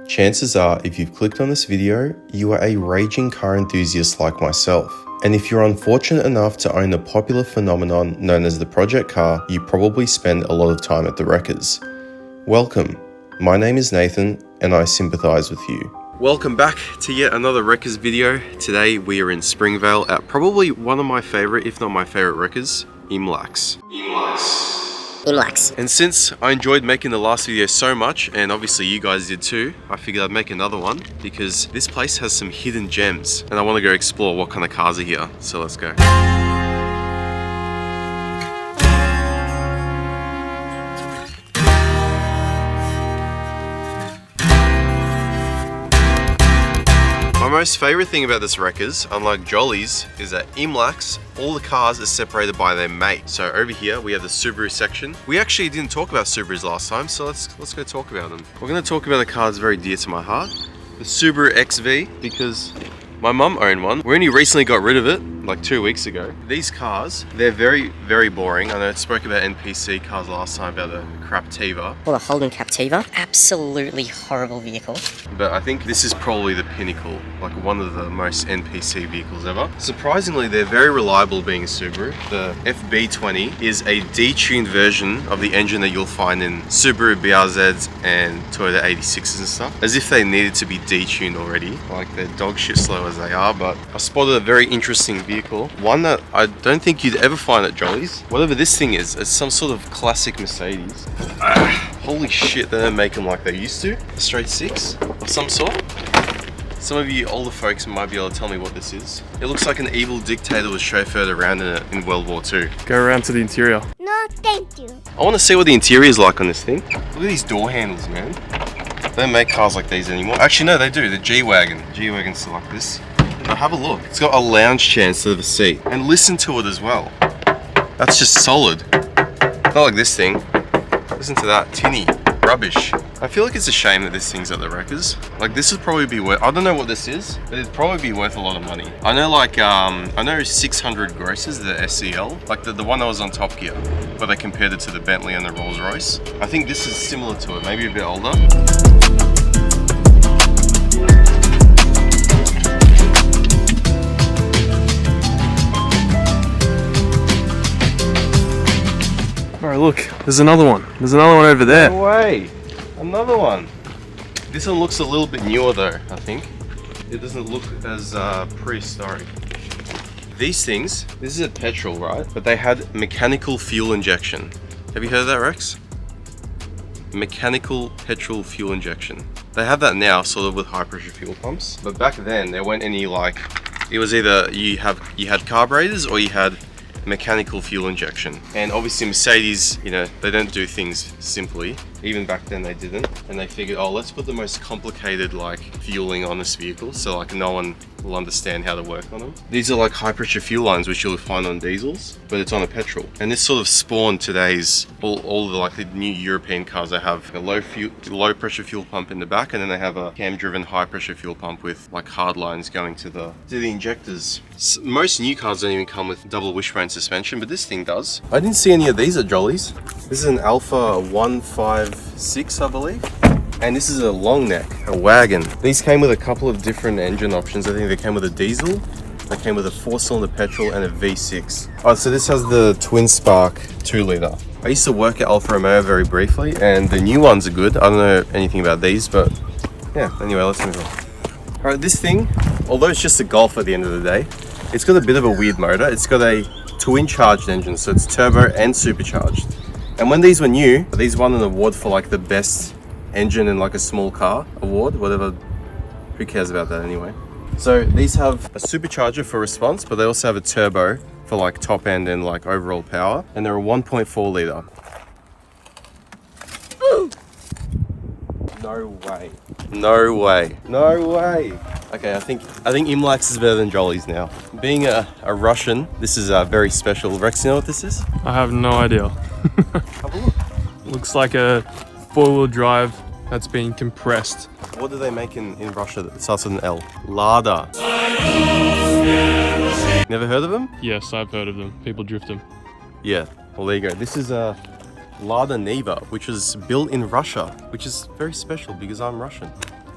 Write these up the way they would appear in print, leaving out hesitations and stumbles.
Chances are, if you've clicked on this video, you are a raging car enthusiast like myself. And if you're unfortunate enough to own the popular phenomenon known as the project car, you probably spend a lot of time at the wreckers. Welcome. My name is Nathan, and I sympathise with you. Welcome back to yet another wreckers video. Today we are in Springvale at probably one of my favourite, if not my favourite wreckers, Imlax. And since I enjoyed making the last video so much, and obviously you guys did too, I figured I'd make another one because this place has some hidden gems and I want to go explore what kind of cars are here. So let's go. My most favourite thing about this wreckers, unlike Jolly's, is that Imlax, all the cars are separated by their mate. So over here we have the Subaru section. We actually didn't talk about Subarus last time, so let's go talk about them. We're going to talk about the cars very dear to my heart. The Subaru XV, because my mum owned one. We only recently got rid of it, like 2 weeks ago. These cars, they're very, very boring. I know I spoke about NPC cars last time, about the Captiva. Well, the Holden Captiva, absolutely horrible vehicle. But I think this is probably the pinnacle, like one of the most NPC vehicles ever. Surprisingly, they're very reliable being a Subaru. The FB20 is a detuned version of the engine that you'll find in Subaru BRZs and Toyota 86s and stuff. As if they needed to be detuned already, like they're dog shit slow as they are. But I spotted a very interesting vehicle, one that I don't think you'd ever find at Jolly's. Whatever this thing is, it's some sort of classic Mercedes. Holy shit, they don't make them like they used to. A straight six of some sort. Some of you older folks might be able to tell me what this is. It looks like an evil dictator was chauffeured around in it in World War II. Go around to the interior. No, thank you. I want to see what the interior is like on this thing. Look at these door handles, man. They don't make cars like these anymore. Actually, no, they do. The G-Wagon. G-Wagon's still like this. Now have a look. It's got a lounge chair instead of a seat. And listen to it as well. That's just solid. Not like this thing. Listen to that, tinny, rubbish. I feel like it's a shame that this thing's at the wreckers. Like this would probably be worth, I don't know what this is, but it'd probably be worth a lot of money. I know like, I know 600 grosses, the SEL, like the one that was on Top Gear, where they compared it to the Bentley and the Rolls Royce. I think this is similar to it, maybe a bit older. Alright, look, there's another one. There's another one over there. No way! Another one! This one looks a little bit newer though, I think. It doesn't look as prehistoric. These things, this is a petrol, right? But they had mechanical fuel injection. Have you heard of that, Rex? Mechanical petrol fuel injection. They have that now, sort of with high pressure fuel pumps. But back then, there weren't any like, it was either you had carburetors or you had mechanical fuel injection. And obviously Mercedes, you know, they don't do things simply. Even back then they didn't. And they figured, oh, let's put the most complicated like fueling on this vehicle so like no one will understand how to work on them. These are like high pressure fuel lines which you'll find on diesels, but it's on a petrol. And this sort of spawned today's, all the like the new European cars. They have a low pressure fuel pump in the back, and then they have a cam driven high pressure fuel pump with like hard lines going to the injectors. Most new cars don't even come with double wishbone suspension, but this thing does. I didn't see any of these at Jolly's. This is an Alpha 156, I believe. And this is a long neck, a wagon. These came with a couple of different engine options. I think they came with a diesel, they came with a 4-cylinder petrol and a V6. Oh, so this has the twin spark 2-litre. I used to work at Alfa Romeo very briefly, and the new ones are good. I don't know anything about these, but yeah, anyway, let's move on. All right, this thing, although it's just a Golf at the end of the day, it's got a bit of a weird motor. It's got a twin charged engine, so it's turbo and supercharged. And when these were new, these won an award for like the best engine in like a small car award, whatever, who cares about that anyway. So these have a supercharger for response, but they also have a turbo for like top end and like overall power, and they're a 1.4 litre. No way. No way. No way. Okay, I think Imlax is better than Jolly's now. Being a Russian, this is very special. Rex, you know what this is? I have no idea. Have a look. Looks like a 4-wheel drive that's been compressed. What do they make in Russia that starts with an L? Lada. Never heard of them? Yes, I've heard of them. People drift them. Yeah, well there you go. This is a Lada Niva, which was built in Russia, which is very special because I'm Russian.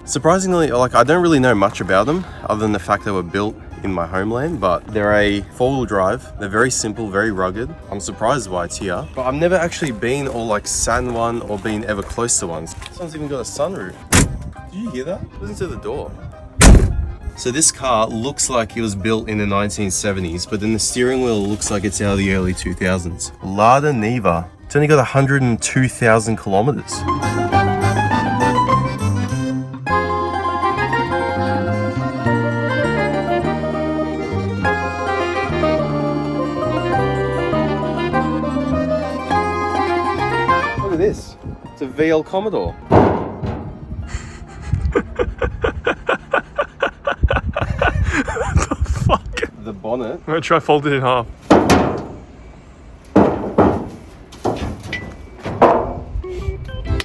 Surprisingly, like, I don't really know much about them other than the fact they were built in my homeland, but they're a four-wheel drive. They're very simple, very rugged. I'm surprised why it's here, but I've never actually been or like sat in one or been ever close to one. This one's even got a sunroof. Did you hear that? Listen to the door. So this car looks like it was built in the 1970s, but then the steering wheel looks like it's out of the early 2000s. Lada Niva. It's only got 102,000 kilometers. Look at this. It's a VL Commodore. The bonnet. I'm gonna try fold it in half.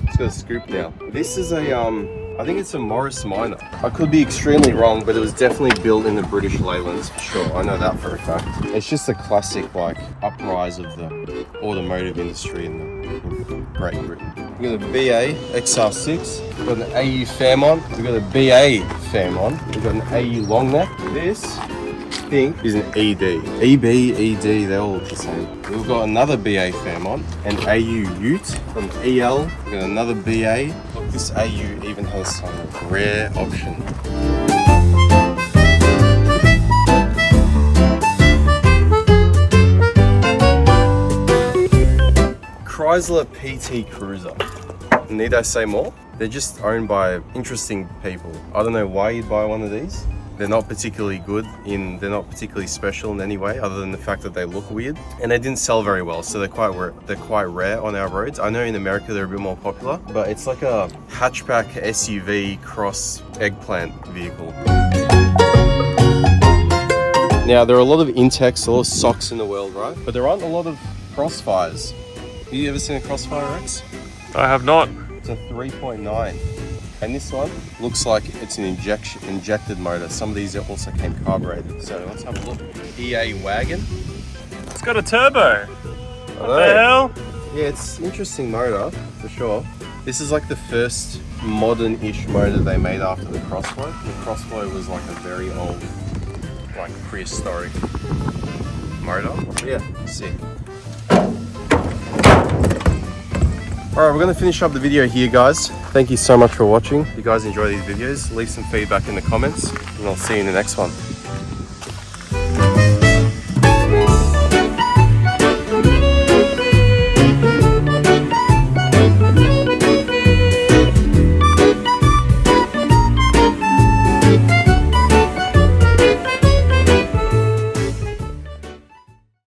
It's got a scoop now. This is a I think it's a Morris Minor. I could be extremely wrong, but it was definitely built in the British Leylands for sure. I know that for a fact. It's just a classic like uprise of the automotive industry in Great Britain. We've got a BA XR6. We've got an AU Fairmont. We've got a BA Fairmont. We've got an AU long neck. This thing is an ED. EB, ED, they're all look the same. We've got another BA Fairmont, an AU Ute, an EL, we've got another BA. Look, this AU even has some rare option. Chrysler PT Cruiser. Need I say more? They're just owned by interesting people. I don't know why you'd buy one of these. They're not particularly good they're not particularly special in any way other than the fact that they look weird, and they didn't sell very well, so they're quite rare on our roads. I know in America they're a bit more popular, but it's like a hatchback SUV cross eggplant vehicle. Now there are a lot of Intex, a lot of socks in the world, right? But there aren't a lot of Crossfires. Have you ever seen a Crossfire, Rex? I have not. It's a 3.9. And this one looks like it's an injected motor. Some of these also came carbureted. So let's have a look. EA wagon. It's got a turbo. What the hell? Yeah, it's an interesting motor for sure. This is like the first modern-ish motor they made after the Crossflow. The Crossflow was like a very old, like prehistoric motor. Yeah, sick. Alright, we're going to finish up the video here, guys. Thank you so much for watching. If you guys enjoy these videos, leave some feedback in the comments, and I'll see you in the next one.